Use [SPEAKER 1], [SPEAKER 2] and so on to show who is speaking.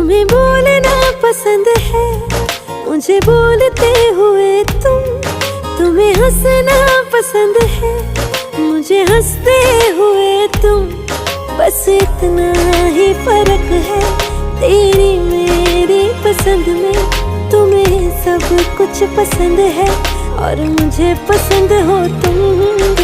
[SPEAKER 1] तुम्हें बोलना पसंद है, मुझे बोलते हुए तुम्हें हंसना पसंद है, मुझे हंसते हुए तुम। बस इतना ही फर्क है तेरी मेरी पसंद में। तुम्हें सब कुछ पसंद है और मुझे पसंद हो तुम।